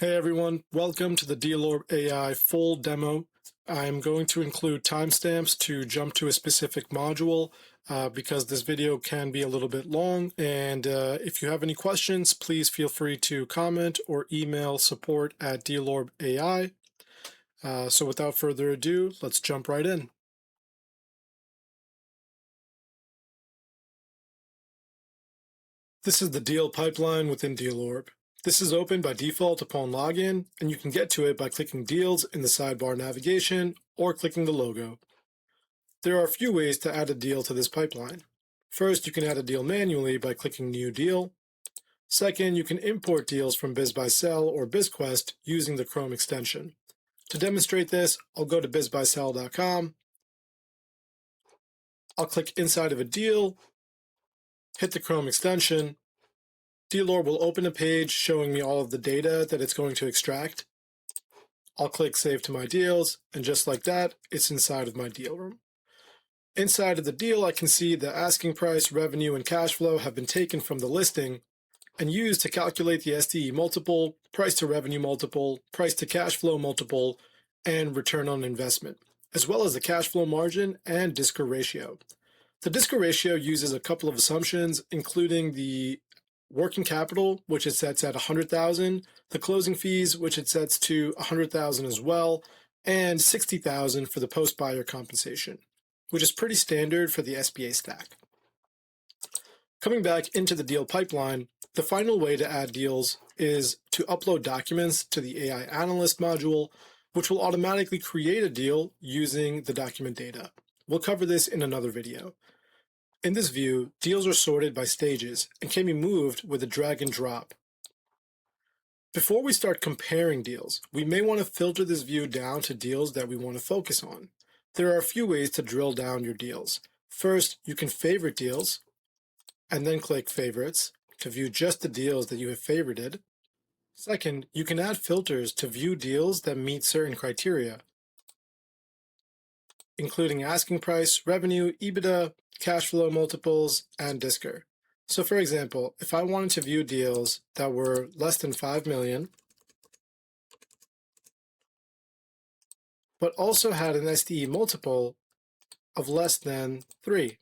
Hey everyone, welcome to the DealOrb.ai Full Demo. I'm going to include timestamps to jump to a specific module because this video can be a little bit long, and if you have any questions, please feel free to comment or email support@DealOrb.ai. So without further ado, let's jump right in. This is the deal pipeline within DealOrb. This is open by default upon login, and you can get to it by clicking Deals in the sidebar navigation or clicking the logo. There are a few ways to add a deal to this pipeline. First, you can add a deal manually by clicking New Deal. Second, you can import deals from BizBuySell or BizQuest using the Chrome extension. To demonstrate this, I'll go to bizbuysell.com. I'll click inside of a deal, hit the Chrome extension. DealOrb will open a page showing me all of the data that it's going to extract. I'll click Save to My Deals, and just like that, it's inside of my deal room. Inside of the deal, I can see the asking price, revenue, and cash flow have been taken from the listing and used to calculate the SDE multiple, price to revenue multiple, price to cash flow multiple, and return on investment, as well as the cash flow margin and DSCR ratio. The DSCR ratio uses a couple of assumptions, including the working capital, which it sets at 100,000, the closing fees, which it sets to 100,000 as well, and 60,000 for the post-buyer compensation, which is pretty standard for the SBA stack. Coming back into the deal pipeline, the final way to add deals is to upload documents to the AI Analyst module, which will automatically create a deal using the document data. We'll cover this in another video. In this view, deals are sorted by stages and can be moved with a drag and drop. Before we start comparing deals, we may want to filter this view down to deals that we want to focus on. There are a few ways to drill down your deals. First, you can favorite deals, and then click Favorites to view just the deals that you have favorited. Second, you can add filters to view deals that meet certain criteria, including asking price, revenue, EBITDA, cash flow multiples, and DSCR. So for example, if I wanted to view deals that were less than 5 million, but also had an SDE multiple of less than 3,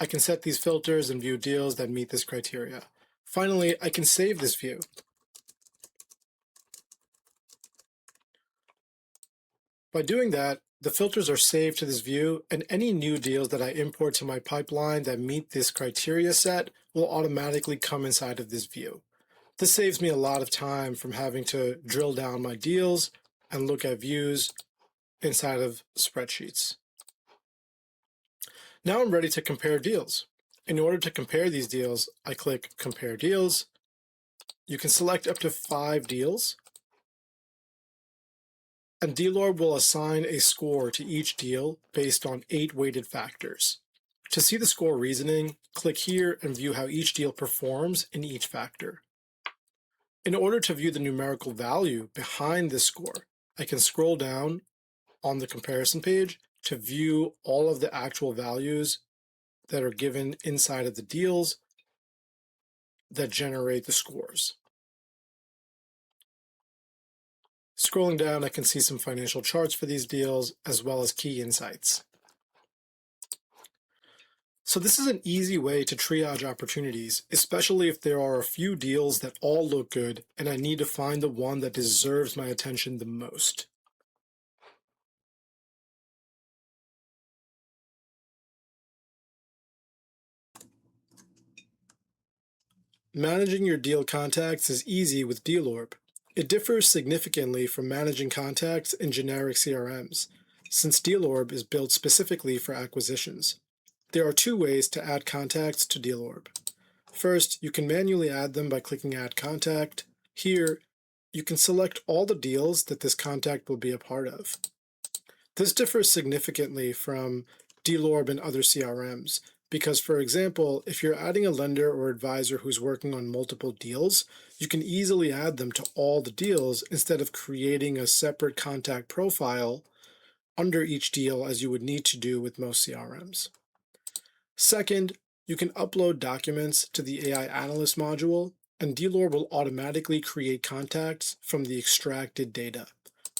I can set these filters and view deals that meet this criteria. Finally, I can save this view. By doing that, the filters are saved to this view, and any new deals that I import to my pipeline that meet this criteria set will automatically come inside of this view. This saves me a lot of time from having to drill down my deals and look at views inside of spreadsheets. Now I'm ready to compare deals. In order to compare these deals, I click Compare Deals. You can select up to 5 deals, and DealOrb will assign a score to each deal based on 8 weighted factors. To see the score reasoning, click here and view how each deal performs in each factor. In order to view the numerical value behind this score, I can scroll down on the comparison page to view all of the actual values that are given inside of the deals that generate the scores. Scrolling down, I can see some financial charts for these deals, as well as key insights. So this is an easy way to triage opportunities, especially if there are a few deals that all look good and I need to find the one that deserves my attention the most. Managing your deal contacts is easy with DealOrb. It differs significantly from managing contacts in generic CRMs, since DealOrb is built specifically for acquisitions. There are 2 ways to add contacts to DealOrb. First, you can manually add them by clicking Add Contact. Here, you can select all the deals that this contact will be a part of. This differs significantly from DealOrb and other CRMs, because, for example, if you're adding a lender or advisor who's working on multiple deals, you can easily add them to all the deals instead of creating a separate contact profile under each deal as you would need to do with most CRMs. Second, you can upload documents to the AI Analyst module and DealOrb will automatically create contacts from the extracted data.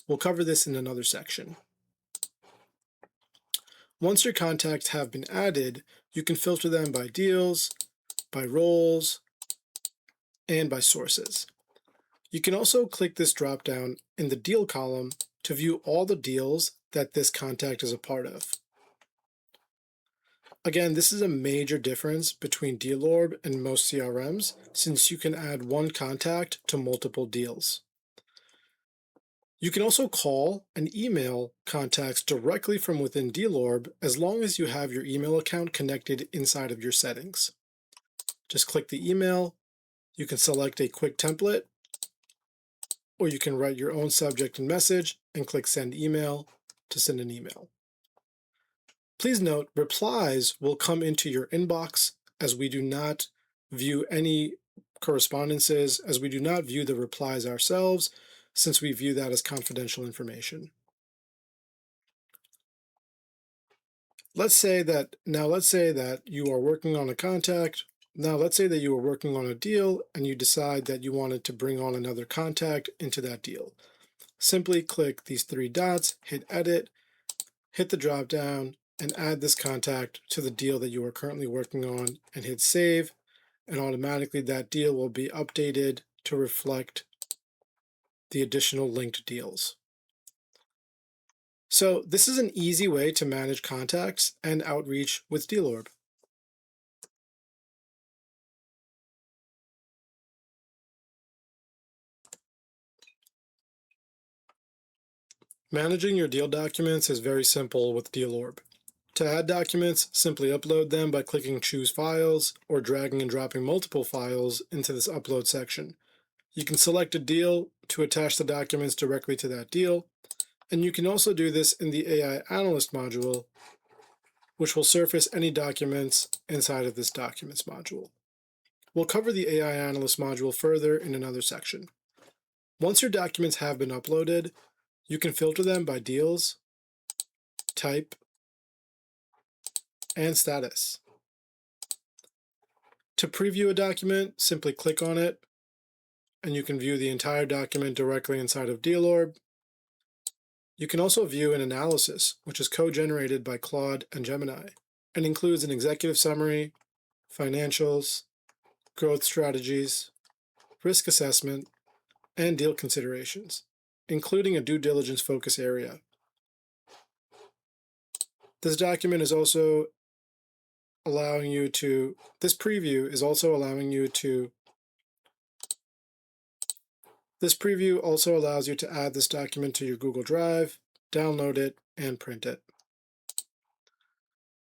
We'll cover this in another section. Once your contacts have been added, you can filter them by deals, by roles, and by sources. You can also click this dropdown in the deal column to view all the deals that this contact is a part of. Again, this is a major difference between DealOrb and most CRMs, since you can add one contact to multiple deals. You can also call and email contacts directly from within DealOrb as long as you have your email account connected inside of your settings. Just click the email, you can select a quick template, or you can write your own subject and message and click Send Email to send an email. Please note, replies will come into your inbox as we do not view any correspondences, as we do not view the replies ourselves, since we view that as confidential information. Let's say that you are working on a contact. Now let's say that you are working on a deal and you decide that you wanted to bring on another contact into that deal. Simply click these three dots, hit edit, hit the drop down, and add this contact to the deal that you are currently working on and hit save, and automatically that deal will be updated to reflect the additional linked deals. So this is an easy way to manage contacts and outreach with DealOrb. Managing your deal documents is very simple with DealOrb. To add documents, simply upload them by clicking Choose Files or dragging and dropping multiple files into this Upload section. You can select a deal to attach the documents directly to that deal, and you can also do this in the AI Analyst module, which will surface any documents inside of this Documents module. We'll cover the AI Analyst module further in another section. Once your documents have been uploaded, you can filter them by deals, type, and status. To preview a document, simply click on it, and you can view the entire document directly inside of DealOrb. You can also view an analysis, which is co-generated by Claude and Gemini, and includes an executive summary, financials, growth strategies, risk assessment, and deal considerations, including a due diligence focus area. This document is also allowing you to, this preview also allows you to add this document to your Google Drive, download it, and print it.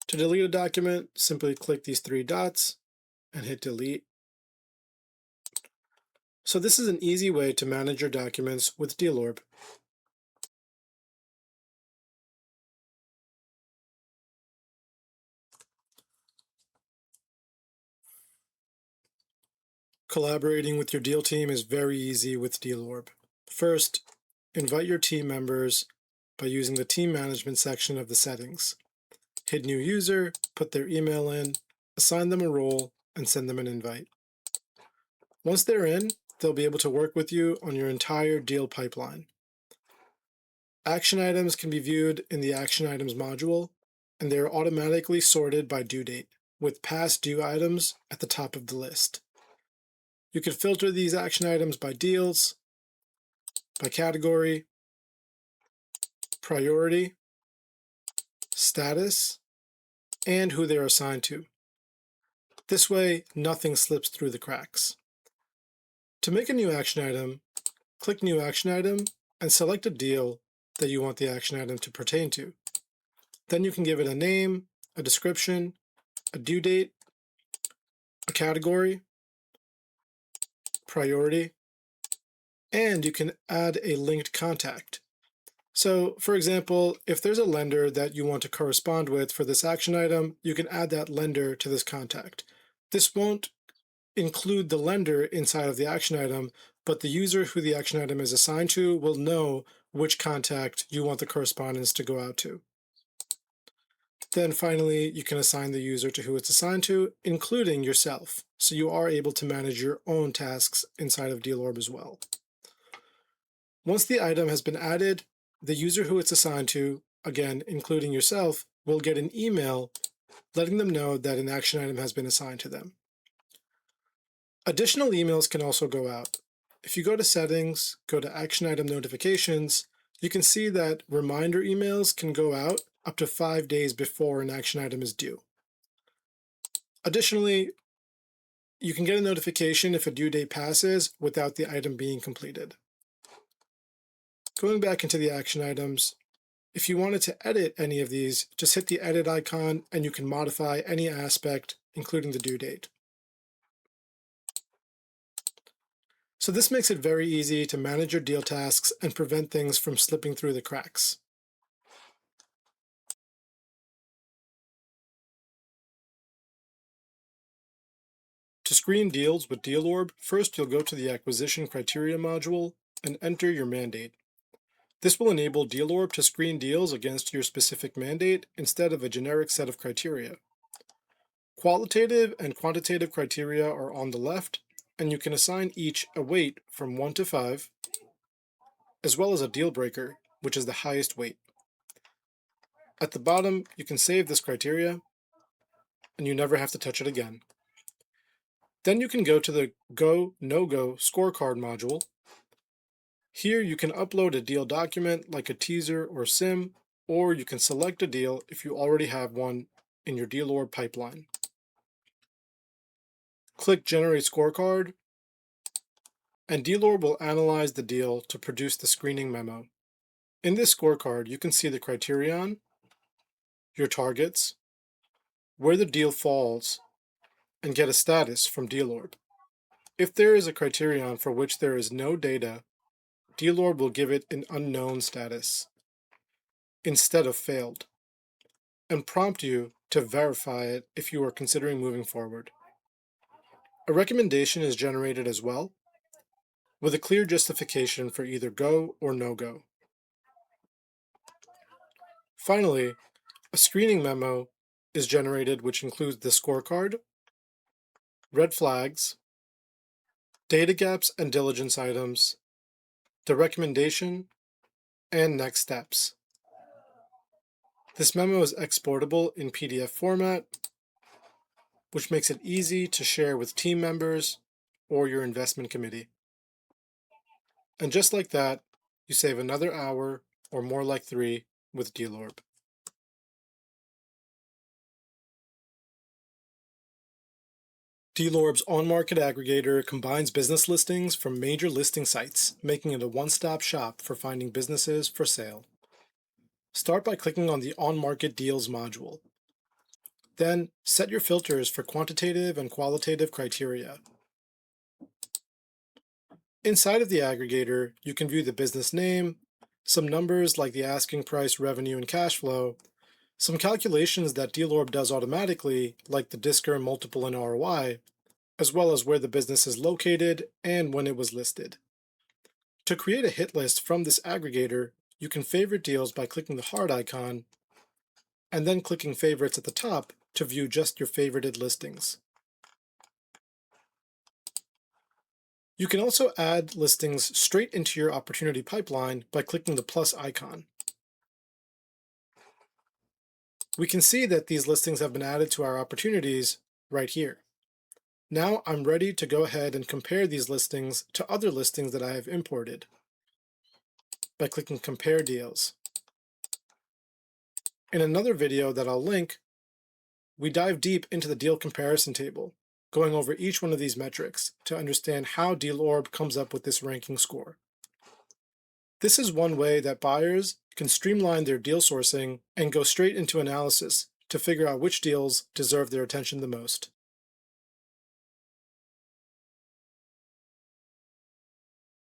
To delete a document, simply click these three dots and hit delete. So this is an easy way to manage your documents with DealOrb. Collaborating with your deal team is very easy with DealOrb. First, invite your team members by using the team management section of the settings. Hit new user, put their email in, assign them a role, and send them an invite. Once they're in, they'll be able to work with you on your entire deal pipeline. Action items can be viewed in the Action Items module, and they are automatically sorted by due date, with past due items at the top of the list. You can filter these action items by deals, by category, priority, status, and who they are assigned to. This way, nothing slips through the cracks. To make a new action item, click New Action Item and select a deal that you want the action item to pertain to. Then you can give it a name, a description, a due date, a category, priority, and you can add a linked contact. So, for example, if there's a lender that you want to correspond with for this action item, you can add that lender to this contact. This won't include the lender inside of the action item, but the user who the action item is assigned to will know which contact you want the correspondence to go out to. Then finally, you can assign the user to who it's assigned to, including yourself. So you are able to manage your own tasks inside of DealOrb as well. Once the item has been added, the user who it's assigned to, again, including yourself, will get an email letting them know that an action item has been assigned to them. Additional emails can also go out. If you go to Settings, go to Action Item Notifications, you can see that reminder emails can go out up to 5 days before an action item is due. Additionally, you can get a notification if a due date passes without the item being completed. Going back into the action items, if you wanted to edit any of these, just hit the edit icon and you can modify any aspect, including the due date. So this makes it very easy to manage your deal tasks and prevent things from slipping through the cracks. To screen deals with DealOrb, first you'll go to the Acquisition Criteria module and enter your mandate. This will enable DealOrb to screen deals against your specific mandate instead of a generic set of criteria. Qualitative and quantitative criteria are on the left, and you can assign each a weight from 1 to 5, as well as a deal breaker, which is the highest weight. At the bottom, you can save this criteria, and you never have to touch it again. Then you can go to the Go, No-Go Scorecard module. Here you can upload a deal document like a teaser or SIM, or you can select a deal if you already have one in your DealOrb pipeline. Click Generate Scorecard, and DealOrb will analyze the deal to produce the screening memo. In this scorecard, you can see the criterion, your targets, where the deal falls, and get a status from DealOrb. If there is a criterion for which there is no data, DealOrb will give it an unknown status instead of failed, and prompt you to verify it if you are considering moving forward. A recommendation is generated as well, with a clear justification for either go or no go. Finally, a screening memo is generated which includes the scorecard, red flags, data gaps and diligence items, the recommendation, and next steps. This memo is exportable in PDF format, which makes it easy to share with team members or your investment committee. And just like that, you save another hour, or more like 3, with DealOrb. DealOrb's on-market aggregator combines business listings from major listing sites, making it a one-stop shop for finding businesses for sale. Start by clicking on the On-Market Deals module. Then, set your filters for quantitative and qualitative criteria. Inside of the aggregator, you can view the business name, some numbers like the asking price, revenue, and cash flow, some calculations that DealOrb does automatically, like the DSCR multiple and ROI, as well as where the business is located and when it was listed. To create a hit list from this aggregator, you can favorite deals by clicking the heart icon and then clicking favorites at the top to view just your favorited listings. You can also add listings straight into your opportunity pipeline by clicking the plus icon. We can see that these listings have been added to our opportunities right here. Now I'm ready to go ahead and compare these listings to other listings that I have imported by clicking Compare Deals. In another video that I'll link, we dive deep into the deal comparison table, going over each one of these metrics to understand how DealOrb comes up with this ranking score. This is one way that buyers can streamline their deal sourcing and go straight into analysis to figure out which deals deserve their attention the most.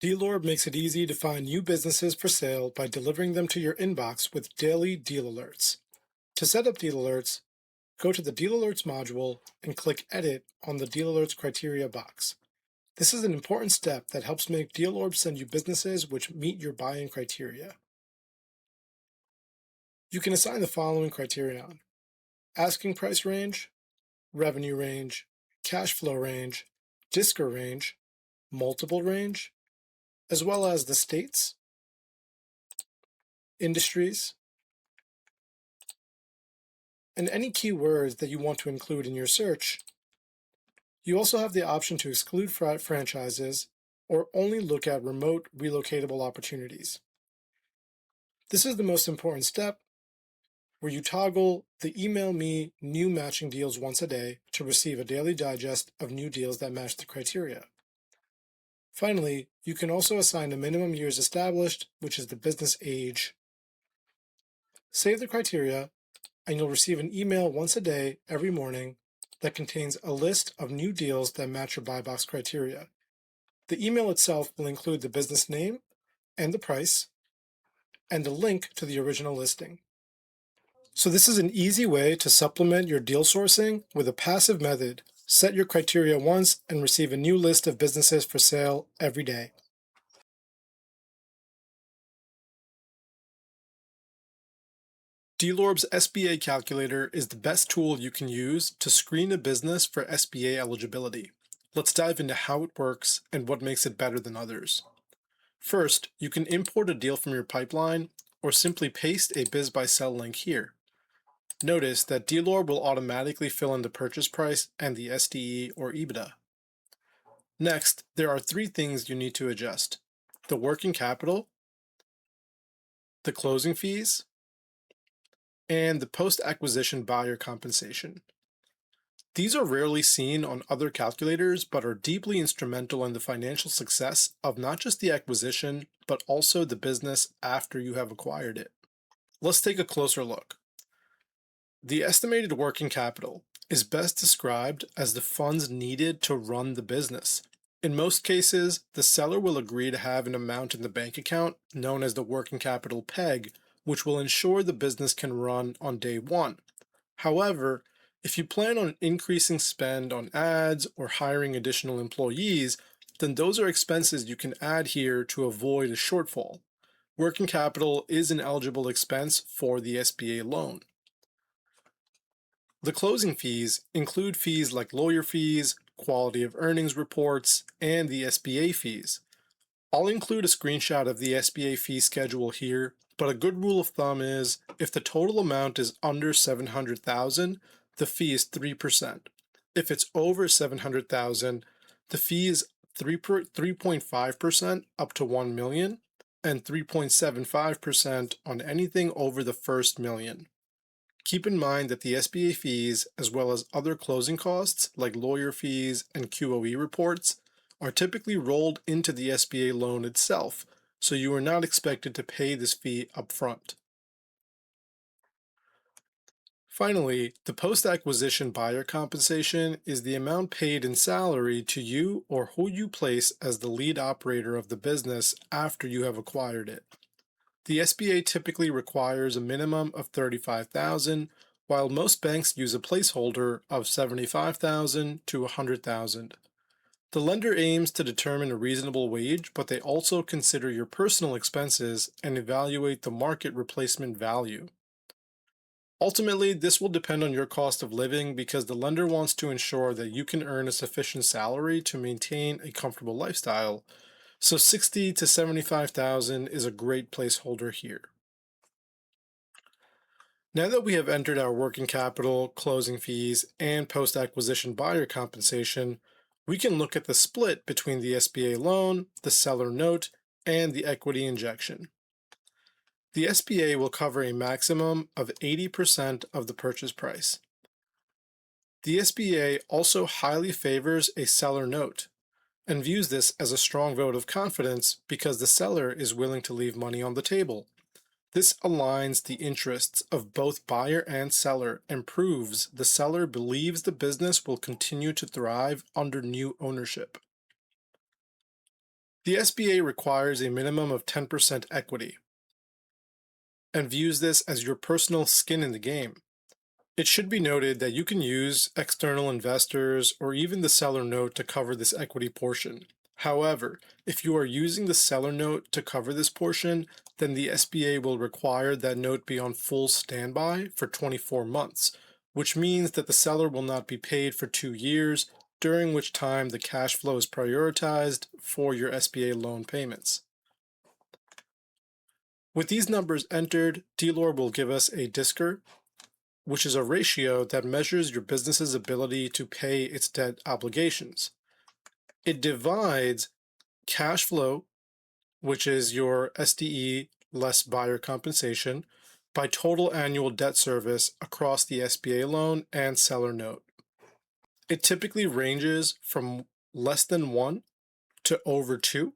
DealOrb makes it easy to find new businesses for sale by delivering them to your inbox with daily deal alerts. To set up deal alerts, go to the Deal Alerts module and click Edit on the Deal Alerts criteria box. This is an important step that helps make DealOrb send you businesses which meet your buy-in criteria. You can assign the following criterion: asking price range, revenue range, cash flow range, DSCR range, multiple range, as well as the states, industries, and any keywords that you want to include in your search. You also have the option to exclude franchises or only look at remote relocatable opportunities. This is the most important step, where you toggle the email me new matching deals once a day to receive a daily digest of new deals that match the criteria. Finally, you can also assign a minimum years established, which is the business age. Save the criteria, and you'll receive an email once a day every morning that contains a list of new deals that match your buy box criteria. The email itself will include the business name and the price, and a link to the original listing. So this is an easy way to supplement your deal sourcing with a passive method. Set your criteria once and receive a new list of businesses for sale every day. DealOrb's SBA calculator is the best tool you can use to screen a business for SBA eligibility. Let's dive into how it works and what makes it better than others. First, you can import a deal from your pipeline or simply paste a BizBuySell link here. Notice that DealOrb will automatically fill in the purchase price and the SDE or EBITDA. Next, there are three things you need to adjust: the working capital, the closing fees, and the post-acquisition buyer compensation. These are rarely seen on other calculators, but are deeply instrumental in the financial success of not just the acquisition, but also the business after you have acquired it. Let's take a closer look. The estimated working capital is best described as the funds needed to run the business. In most cases, the seller will agree to have an amount in the bank account known as the working capital peg, which will ensure the business can run on day one. However, if you plan on increasing spend on ads or hiring additional employees, then those are expenses you can add here to avoid a shortfall. Working capital is an eligible expense for the SBA loan. The closing fees include fees like lawyer fees, quality of earnings reports, and the SBA fees. I'll include a screenshot of the SBA fee schedule here, but a good rule of thumb is if the total amount is under $700,000, the fee is 3%. If it's over $700,000, the fee is 3.5% up to $1 million and 3.75% on anything over the first million. Keep in mind that the SBA fees, as well as other closing costs like lawyer fees and QOE reports, are typically rolled into the SBA loan itself, so you are not expected to pay this fee upfront. Finally, the post-acquisition buyer compensation is the amount paid in salary to you or who you place as the lead operator of the business after you have acquired it. The SBA typically requires a minimum of $35,000, while most banks use a placeholder of $75,000 to $100,000. The lender aims to determine a reasonable wage, but they also consider your personal expenses and evaluate the market replacement value. Ultimately, this will depend on your cost of living because the lender wants to ensure that you can earn a sufficient salary to maintain a comfortable lifestyle, so $60,000 to $75,000 is a great placeholder here. Now that we have entered our working capital, closing fees, and post-acquisition buyer compensation, we can look at the split between the SBA loan, the seller note, and the equity injection. The SBA will cover a maximum of 80% of the purchase price. The SBA also highly favors a seller note and views this as a strong vote of confidence because the seller is willing to leave money on the table. This aligns the interests of both buyer and seller and proves the seller believes the business will continue to thrive under new ownership. The SBA requires a minimum of 10% equity and views this as your personal skin in the game. It should be noted that you can use external investors or even the seller note to cover this equity portion. However, if you are using the seller note to cover this portion, then the SBA will require that note be on full standby for 24 months, which means that the seller will not be paid for 2 years, during which time the cash flow is prioritized for your SBA loan payments. With these numbers entered, DealOrb will give us a DSCR, which is a ratio that measures your business's ability to pay its debt obligations. It divides cash flow, which is your SDE less buyer compensation, by total annual debt service across the SBA loan and seller note. It typically ranges from less than 1 to over 2,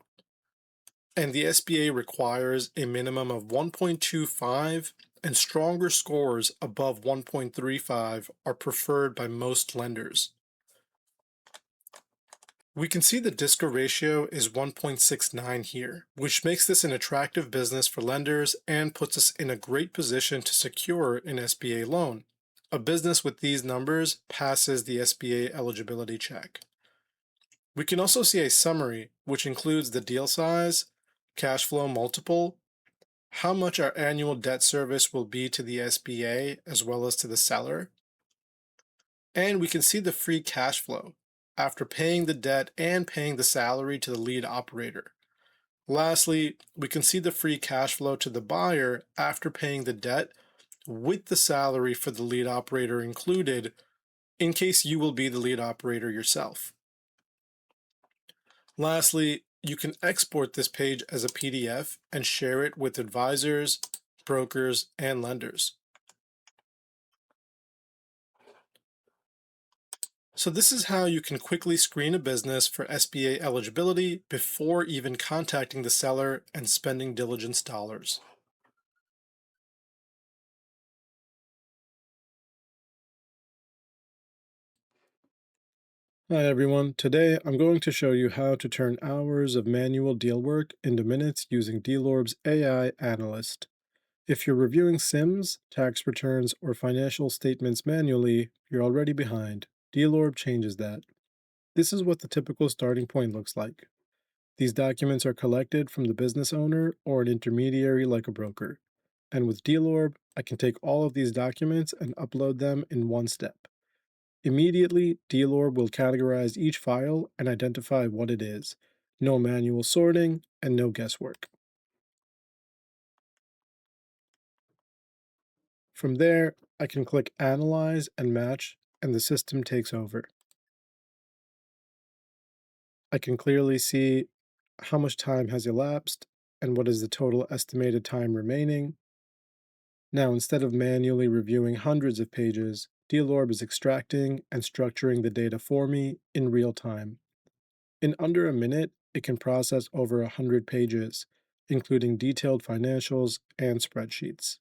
and the SBA requires a minimum of 1.25, and stronger scores above 1.35 are preferred by most lenders. We can see the DSCR ratio is 1.69 here, which makes this an attractive business for lenders and puts us in a great position to secure an SBA loan. A business with these numbers passes the SBA eligibility check. We can also see a summary, which includes the deal size, cash flow multiple, how much our annual debt service will be to the SBA as well as to the seller, and we can see the free cash flow after paying the debt and paying the salary to the lead operator. Lastly, we can see the free cash flow to the buyer after paying the debt with the salary for the lead operator included, in case you will be the lead operator yourself. Lastly, you can export this page as a PDF and share it with advisors, brokers, and lenders. So this is how you can quickly screen a business for SBA eligibility before even contacting the seller and spending diligence dollars. Hi everyone, today I'm going to show you how to turn hours of manual deal work into minutes using DealOrb's AI Analyst. If you're reviewing SIMs, tax returns, or financial statements manually, you're already behind. DealOrb changes that. This is what the typical starting point looks like. These documents are collected from the business owner or an intermediary like a broker. And with DealOrb, I can take all of these documents and upload them in one step. Immediately, DealOrb will categorize each file and identify what it is. No manual sorting and no guesswork. From there, I can click Analyze and Match, and the system takes over. I can clearly see how much time has elapsed and what is the total estimated time remaining. Now, instead of manually reviewing hundreds of pages, DealOrb is extracting and structuring the data for me in real time. In under a minute, it can process over 100 pages, including detailed financials and spreadsheets.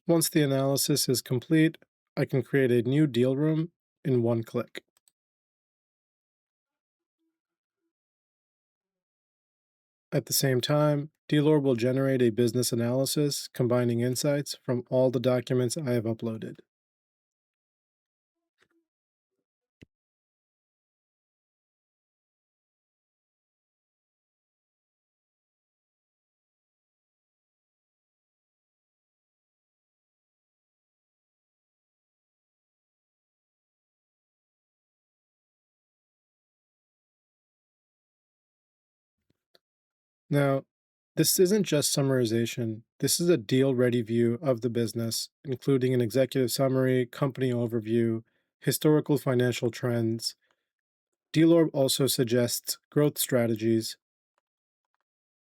Once the analysis is complete, I can create a new deal room in one click. At the same time, DealOrb will generate a business analysis combining insights from all the documents I have uploaded. Now, this isn't just summarization. This is a deal-ready view of the business, including an executive summary, company overview, historical financial trends. DealOrb also suggests growth strategies.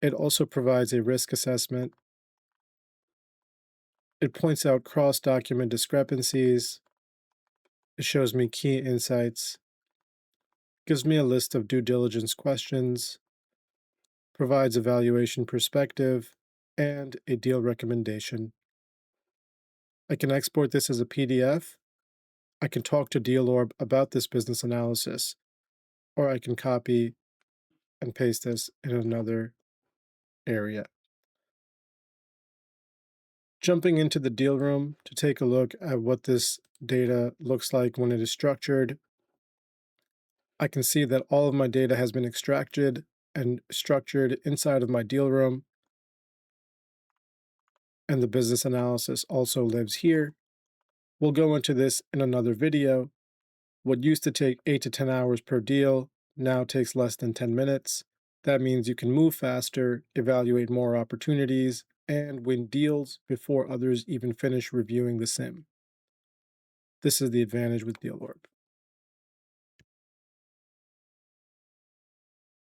It also provides a risk assessment. It points out cross-document discrepancies. It shows me key insights. Gives me a list of due diligence questions. Provides evaluation perspective and a deal recommendation. I can export this as a PDF. I can talk to DealOrb about this business analysis, or I can copy and paste this in another area. Jumping into the deal room to take a look at what this data looks like when it is structured, I can see that all of my data has been extracted and structured inside of my deal room, and the business analysis also lives here. We'll go into this in another video. What used to take 8 to 10 hours per deal now takes less than 10 minutes. That means you can move faster, evaluate more opportunities, and win deals before others even finish reviewing the sim. This is the advantage with DealOrb.